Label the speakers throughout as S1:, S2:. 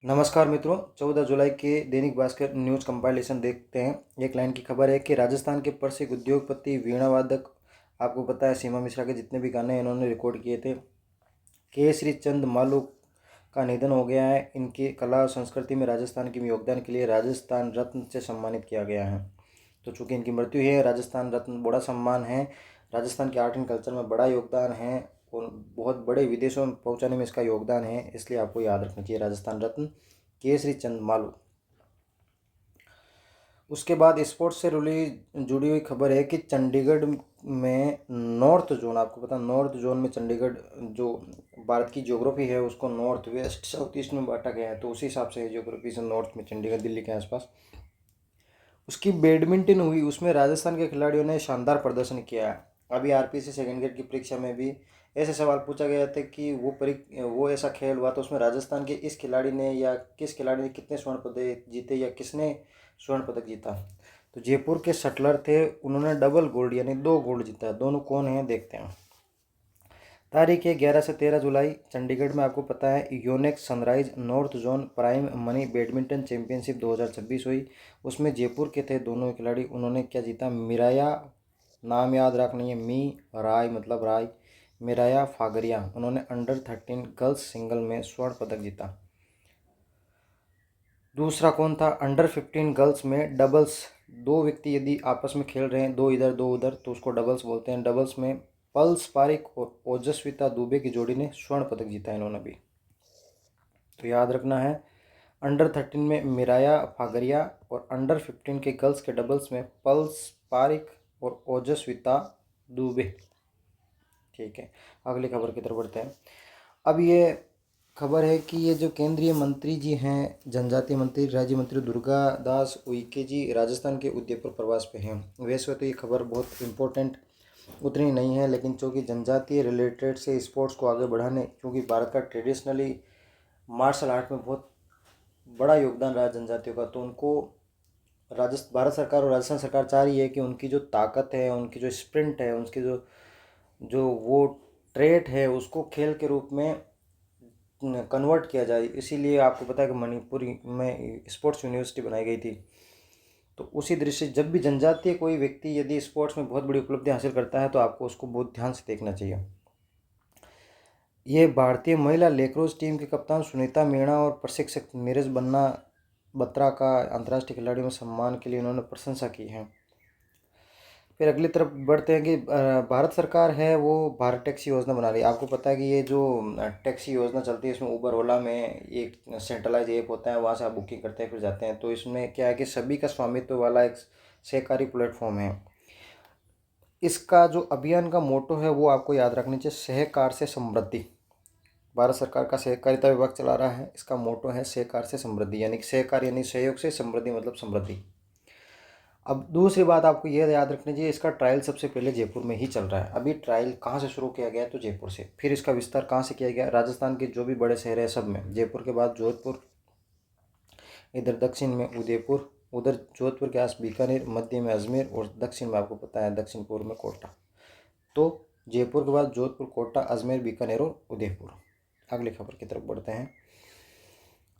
S1: नमस्कार मित्रों, 14 जुलाई के दैनिक भास्कर न्यूज़ कंपाइलेशन देखते हैं। एक लाइन की खबर है कि राजस्थान के प्रसिद्ध उद्योगपति वीणा वादक, आपको पता है सीमा मिश्रा के जितने भी गाने इन्होंने रिकॉर्ड किए थे, केसरी चंद मालू का निधन हो गया है। इनकी कला और संस्कृति में राजस्थान के योगदान के लिए राजस्थान रत्न से सम्मानित किया गया है। तो चूँकि इनकी मृत्यु है, राजस्थान रत्न बड़ा सम्मान है, राजस्थान के आर्ट एंड कल्चर में बड़ा योगदान है और बहुत बड़े विदेशों में पहुंचाने में इसका योगदान है, इसलिए आपको याद रखना चाहिए राजस्थान रत्न केसरी चंद मालू। उसके बाद स्पोर्ट्स से जुड़ी हुई खबर है कि चंडीगढ़ में नॉर्थ जोन, आपको पता नॉर्थ जोन में चंडीगढ़ जो भारत की ज्योग्राफी है उसको नॉर्थ वेस्ट साउथ ईस्ट में बांटा गया है, तो उसी हिसाब से ज्योग्राफी से नॉर्थ में चंडीगढ़ दिल्ली के आसपास उसकी बैडमिंटन हुई। उसमें राजस्थान के खिलाड़ियों ने शानदार प्रदर्शन किया है। अभी आरपीसी सेकेंड ग्रेड की परीक्षा में भी ऐसे सवाल पूछा गया था कि वो ऐसा खेल हुआ तो उसमें राजस्थान के इस खिलाड़ी ने या किस खिलाड़ी ने कितने स्वर्ण पदक जीते या किसने स्वर्ण पदक जीता। तो जयपुर के शटलर थे, उन्होंने डबल गोल्ड यानी 2 गोल्ड जीता। दोनों कौन हैं देखते हैं। तारीख है 11 से 13 जुलाई, चंडीगढ़ में आपको पता है Yonex sunrise north zone prime money badminton championship 2026 हुई। उसमें जयपुर के थे दोनों खिलाड़ी, उन्होंने क्या जीता, मिराया, नाम याद रखना है, मी राय मतलब राय, मिराया फागरिया, उन्होंने अंडर 13 गर्ल्स सिंगल में स्वर्ण पदक जीता। दूसरा कौन था, अंडर 15 गर्ल्स में डबल्स, दो व्यक्ति यदि आपस में खेल रहे हैं, दो इधर दो उधर, तो उसको डबल्स बोलते हैं। डबल्स में पल्स पारिक और ओजस्विता दुबे की जोड़ी ने स्वर्ण पदक जीता इन्होंने भी, तो याद रखना है। अंडर 13 में मिराया फागरिया और अंडर 15 के गर्ल्स के डबल्स में पल्स पारिक और ओजस्विता दुबे। ठीक है, अगली खबर की तरफ बढ़ते हैं। अब ये खबर है कि ये जो केंद्रीय मंत्री जी हैं, जनजातीय मंत्री राज्य मंत्री दुर्गा दास उइके जी राजस्थान के उदयपुर प्रवास पे हैं। वैसे तो ये खबर बहुत इम्पोर्टेंट उतनी नहीं है, लेकिन चूँकि जनजातीय रिलेटेड से स्पोर्ट्स को आगे बढ़ाने, क्योंकि भारत का ट्रेडिशनली मार्शल आर्ट में बहुत बड़ा योगदान रहा जनजातियों का, तो उनको भारत सरकार और राजस्थान सरकार चाह रही है कि उनकी जो ताकत है, उनकी जो स्प्रिंट है, उनकी जो जो वो ट्रेट है उसको खेल के रूप में कन्वर्ट किया जाए। इसीलिए आपको पता है कि मणिपुर में स्पोर्ट्स यूनिवर्सिटी बनाई गई थी। तो उसी दृष्टि से जब भी जनजातीय कोई व्यक्ति यदि स्पोर्ट्स में बहुत बड़ी उपलब्धि हासिल करता है तो आपको उसको बहुत ध्यान से देखना चाहिए। ये भारतीय महिला लेक्रोस टीम के कप्तान सुनीता मीणा और प्रशिक्षक नीरज बन्ना बत्रा का अंतर्राष्ट्रीय खिलाड़ियों में सम्मान के लिए उन्होंने प्रशंसा की है। फिर अगली तरफ बढ़ते हैं कि भारत सरकार है वो भारत टैक्सी योजना बना रही है। आपको पता है कि ये जो टैक्सी योजना चलती है इसमें उबर ओला में एक सेंट्रलाइज ऐप होता है, वहाँ से आप बुकिंग करते हैं फिर जाते हैं। तो इसमें क्या है कि सभी का स्वामित्व वाला एक सहकारी प्लेटफॉर्म है। इसका जो अभियान का मोटो है वो आपको याद रखनी चाहिए, सहकार से समृद्धि। भारत सरकार का सहकारिता विभाग चला रहा है, इसका मोटो है सहकार से समृद्धि, यानी सहकार यानी सहयोग से, समृद्धि मतलब समृद्धि। अब दूसरी बात आपको यह याद रखनी चाहिए, इसका ट्रायल सबसे पहले जयपुर में ही चल रहा है। अभी ट्रायल कहाँ से शुरू किया गया है, तो जयपुर से। फिर इसका विस्तार कहाँ से किया गया, राजस्थान के जो भी बड़े शहर है सब में, जयपुर के बाद जोधपुर, इधर दक्षिण में उदयपुर, उधर जोधपुर के आस बीकानेर, मध्य में अजमेर और दक्षिण में आपको पता है दक्षिण पूर्व में कोटा। तो जयपुर के बाद जोधपुर, कोटा, अजमेर, बीकानेर और उदयपुर। अगली खबर की तरफ बढ़ते हैं।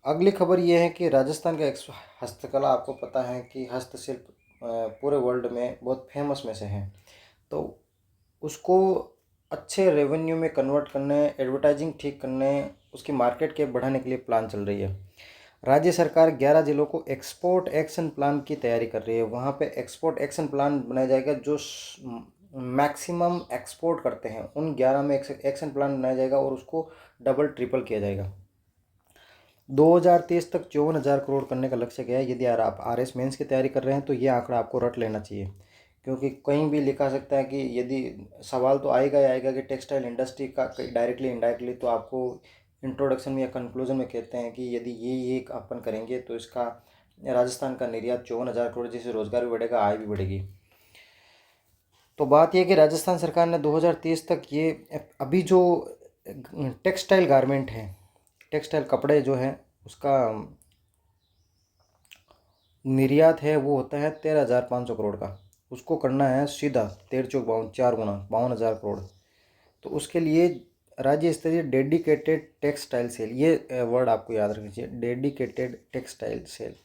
S1: अगली खबर यह है कि राजस्थान का हस्तकला, आपको पता है कि हस्तशिल्प पूरे वर्ल्ड में बहुत फेमस में से है, तो उसको अच्छे रेवेन्यू में कन्वर्ट करने, एडवर्टाइजिंग ठीक करने, उसकी मार्केट के बढ़ाने के लिए प्लान चल रही है। राज्य सरकार 11 जिलों को एक्सपोर्ट एक्शन प्लान की तैयारी कर रही है। वहाँ पे एक्सपोर्ट एक्शन प्लान बनाया जाएगा, जो मैक्सिमम एक्सपोर्ट करते हैं उन 11 में एक्शन प्लान बनाया जाएगा और उसको डबल ट्रिपल किया जाएगा। 2023 तक 54,000 करोड़ करने का लक्ष्य गया है। यदि आप RS मेंस की तैयारी कर रहे हैं तो ये आंकड़ा आपको रट लेना चाहिए, क्योंकि कहीं भी लिखा सकता है कि यदि सवाल तो आएगा ही आएगा कि टेक्सटाइल इंडस्ट्री का डायरेक्टली इनडायरेक्टली, तो आपको इंट्रोडक्शन में या कंक्लूजन में कहते हैं कि यदि ये अपन करेंगे तो इसका राजस्थान का निर्यात 54,000 करोड़, जिससे रोजगार भी बढ़ेगा, आय भी बढ़ेगी। तो बात यह कि राजस्थान सरकार ने 2030 तक ये अभी जो टेक्सटाइल गारमेंट है, टेक्सटाइल कपड़े जो हैं उसका निर्यात है वो होता है 13,500 करोड़ का, उसको करना है सीधा 13 चौक 52 4 गुना 52,000 करोड़। तो उसके लिए राज्य स्तरीय डेडिकेटेड टेक्सटाइल सेल, ये वर्ड आपको याद रखना चाहिए, डेडिकेटेड टेक्सटाइल सेल,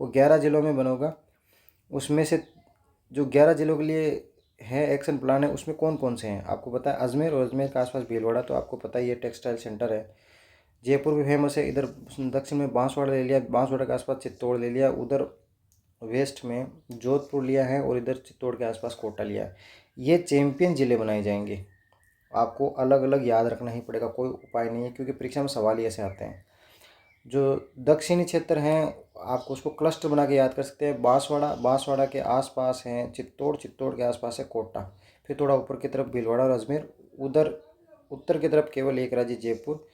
S1: वो 11 जिलों में बनोगा। उसमें से जो 11 जिलों के लिए है एक्शन प्लान है, उसमें कौन कौन से हैं आपको पता है? अजमेर और अजमेर के आसपास भीलवाड़ा, तो आपको पता ही है टेक्सटाइल सेंटर है। जयपुर भी फेमस है। इधर दक्षिण में बांसवाड़ा ले लिया, बांसवाड़ा के आसपास चित्तौड़ ले लिया, उधर वेस्ट में जोधपुर लिया है, और इधर चित्तौड़ के आसपास कोटा लिया है। ये चैंपियन ज़िले बनाए जाएंगे। आपको अलग अलग याद रखना ही पड़ेगा, कोई उपाय नहीं है, क्योंकि परीक्षा में सवाल ही ऐसे आते हैं। जो दक्षिणी क्षेत्र हैं आपको उसको क्लस्टर बना के याद कर सकते हैं। बांसवाड़ा, बांसवाड़ा के आसपास हैं चित्तौड़, चित्तौड़ के आसपास है कोटा, फिर थोड़ा ऊपर की तरफ भीलवाड़ा और अजमेर, उधर उत्तर की तरफ केवल एक राज्य जयपुर,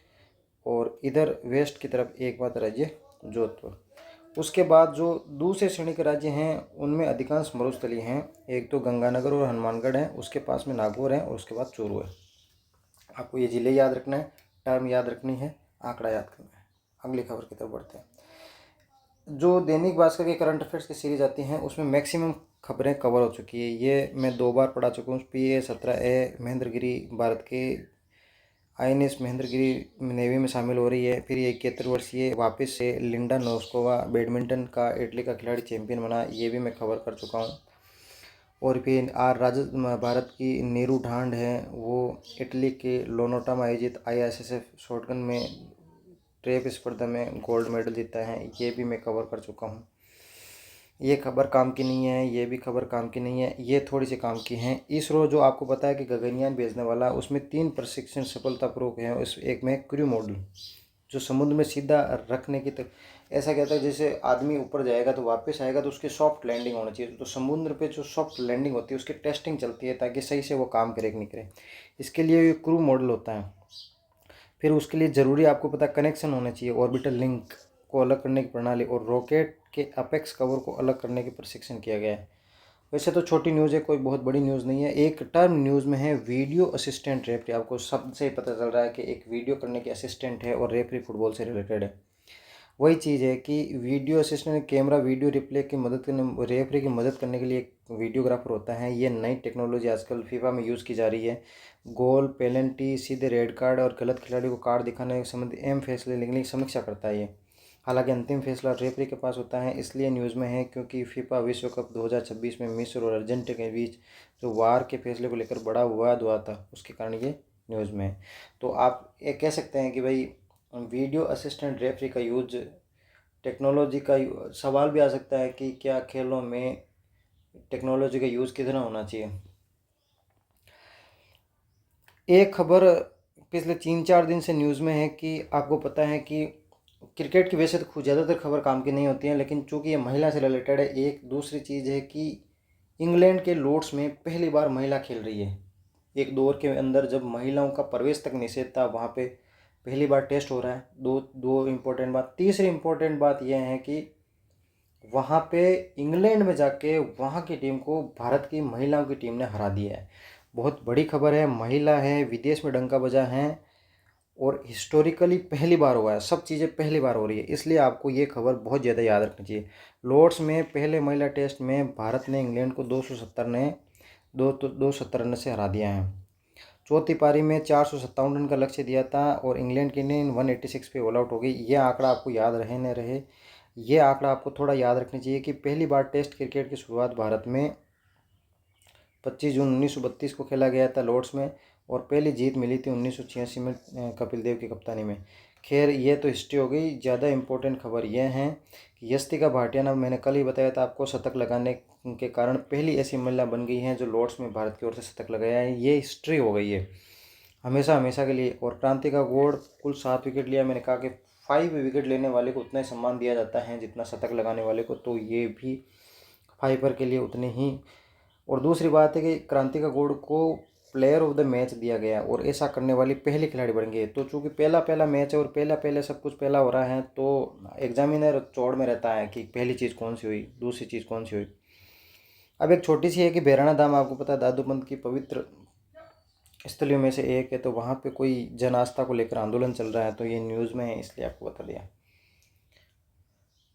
S1: और इधर वेस्ट की तरफ एकमात्र राज्य जोधपुर। उसके बाद जो दूसरे श्रेणी के राज्य हैं उनमें अधिकांश मरुस्थलीय हैं। एक तो गंगानगर और हनुमानगढ़ हैं, उसके पास में नागौर है, और उसके बाद चूरू है। आपको ये ज़िले याद रखना है, टर्म याद रखनी है, आंकड़ा याद करना है। अगली खबर की तरफ बढ़ते हैं। जो दैनिक भास्कर के करंट अफेयर्स की सीरीज आती हैं उसमें मैक्सिमम खबरें कवर हो चुकी है। ये मैं 2 बार पढ़ा चुका हूँ। PA-17A महेंद्रगिरी भारत के INS महेंद्रगिरी नेवी में शामिल हो रही है। फिर ये 71 वर्षीय वापस से लिंडा नोस्कोवा बैडमिंटन का इटली का खिलाड़ी चैंपियन बना, ये भी मैं कवर कर चुका हूँ। और फिर भारत की नीरू ढांड है, वो इटली के लोनोटा में आयोजित ISSF शॉटगन में ट्रैप स्पर्धा में गोल्ड मेडल जीता है, ये भी मैं कवर कर चुका हूँ। ये खबर काम की नहीं है, ये भी खबर काम की नहीं है, ये थोड़ी सी काम की हैं। इसरो जो आपको पता है कि गगनयान भेजने वाला, उसमें 3 प्रशिक्षण सफलतापूर्वक हैं। उस एक में क्रू मॉडल जो समुद्र में सीधा रखने की तक, ऐसा कहता है जैसे आदमी ऊपर जाएगा तो वापस आएगा तो उसकी सॉफ्ट लैंडिंग होनी चाहिए। तो समुद्र पे जो सॉफ्ट लैंडिंग होती है उसकी टेस्टिंग चलती है ताकि सही से वो काम करे कि नहीं करे। इसके लिए ये क्रू मॉडल होता है। फिर उसके लिए ज़रूरी आपको पता कनेक्शन होना चाहिए, ऑर्बिटल लिंक को अलग करने की प्रणाली, और रॉकेट के अपेक्स कवर को अलग करने के प्रशिक्षण किया गया है। वैसे तो छोटी न्यूज़ है, कोई बहुत बड़ी न्यूज़ नहीं है। एक टर्म न्यूज़ में है वीडियो असिस्टेंट रेफरी। आपको शब्द से ही पता चल रहा है कि एक वीडियो करने के असिस्टेंट है और रेफरी फुटबॉल से रिलेटेड है। वही चीज़ है कि video assistant camera video replay की मदद करने, रेफरी की मदद करने के लिए एक वीडियोग्राफर होता है। ये नई टेक्नोलॉजी आजकल फीफा में यूज़ की जा रही है। गोल, पेनल्टी, सीधे रेड कार्ड और गलत खिलाड़ी को कार्ड दिखाने संबंधी अहम फैसले लेने के लिए समीक्षा करता है ये। हालांकि अंतिम फैसला रेफरी के पास होता है, इसलिए न्यूज़ में है क्योंकि फीफा विश्व कप 2026 में मिस्र और अर्जेंटीना के बीच जो वार के फैसले को लेकर बड़ा विवाद हुआ था, उसके कारण ये न्यूज़ में है। तो आप ये कह सकते हैं कि भाई वीडियो असिस्टेंट रेफरी का यूज टेक्नोलॉजी का सवाल भी आ सकता है कि क्या खेलों में टेक्नोलॉजी का यूज़ कितना होना चाहिए। एक खबर पिछले 3-4 दिन से न्यूज़ में है कि आपको पता है कि क्रिकेट की वैसे तो ज़्यादातर खबर काम की नहीं होती हैं, लेकिन चूंकि ये महिला से रिलेटेड है, एक दूसरी चीज़ है कि इंग्लैंड के लॉर्ड्स में पहली बार महिला खेल रही है। एक दौर के अंदर जब महिलाओं का प्रवेश तक निषेध था, वहाँ पे पहली बार टेस्ट हो रहा है। दो इम्पोर्टेंट बात। तीसरी इम्पोर्टेंट बात यह है कि वहाँ पे इंग्लैंड में जाके वहाँ की टीम को भारत की महिलाओं की टीम ने हरा दिया है। बहुत बड़ी खबर है, महिला है, विदेश में डंका बजा है, और हिस्टोरिकली पहली बार हुआ है। सब चीज़ें पहली बार हो रही है, इसलिए आपको ये खबर बहुत ज़्यादा याद रखनी चाहिए। लॉर्ड्स में पहले महिला टेस्ट में भारत ने इंग्लैंड को 270 रन से हरा दिया है। चौथी पारी में 457 रन का लक्ष्य दिया था और इंग्लैंड की टीम 186 पे ऑल आउट हो गई। ये आंकड़ा आपको याद रहे न रहे, ये आंकड़ा आपको थोड़ा याद रखना चाहिए कि पहली बार टेस्ट क्रिकेट की शुरुआत भारत में 25 जून 1932 को खेला गया था लॉर्ड्स में, और पहली जीत मिली थी 1986 में कपिल देव की कप्तानी में। खैर ये तो हिस्ट्री हो गई। ज़्यादा इम्पोर्टेंट खबर यह है कि यस्तिका भाटिया नाम, मैंने कल ही बताया था आपको, शतक लगाने के कारण पहली ऐसी महिला बन गई हैं जो लॉर्ड्स में भारत की ओर से शतक लगाया है। ये हिस्ट्री हो गई है हमेशा हमेशा के लिए। और क्रांतिका गौड़ कुल 7 विकेट लिया। मैंने कहा कि 5 विकेट लेने वाले को उतना ही सम्मान दिया जाता है जितना शतक लगाने वाले को, तो ये भी फाइबर के लिए उतने ही। और दूसरी बात है कि क्रांतिका गौड़ को प्लेयर ऑफ द मैच दिया गया और ऐसा करने वाली पहली खिलाड़ी बन गई। तो चूंकि पहला मैच है और पहले सब कुछ पहला हो रहा है, तो एग्जामिनर चौड़ में रहता है कि पहली चीज़ कौन सी हुई, दूसरी चीज़ कौन सी हुई। अब एक छोटी सी है कि भैराना धाम आपको पता है दादूपंत की पवित्र स्थलियों में से एक है, तो वहाँ पे कोई जन आस्था को लेकर आंदोलन चल रहा है, तो ये न्यूज़ में है इसलिए आपको बता दिया।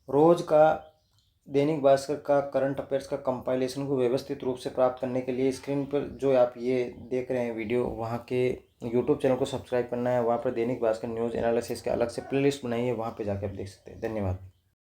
S1: रोज़ का दैनिक भास्कर का करंट अफेयर्स का कंपाइलेशन को व्यवस्थित रूप से प्राप्त करने के लिए स्क्रीन पर जो आप ये देख रहे हैं वीडियो, वहाँ के यूट्यूब चैनल को सब्सक्राइब करना है। वहाँ पर दैनिक भास्कर न्यूज़ एनालिसिस के अलग से प्लेलिस्ट बनाई है, वहाँ पे जाकर आप देख सकते हैं। धन्यवाद।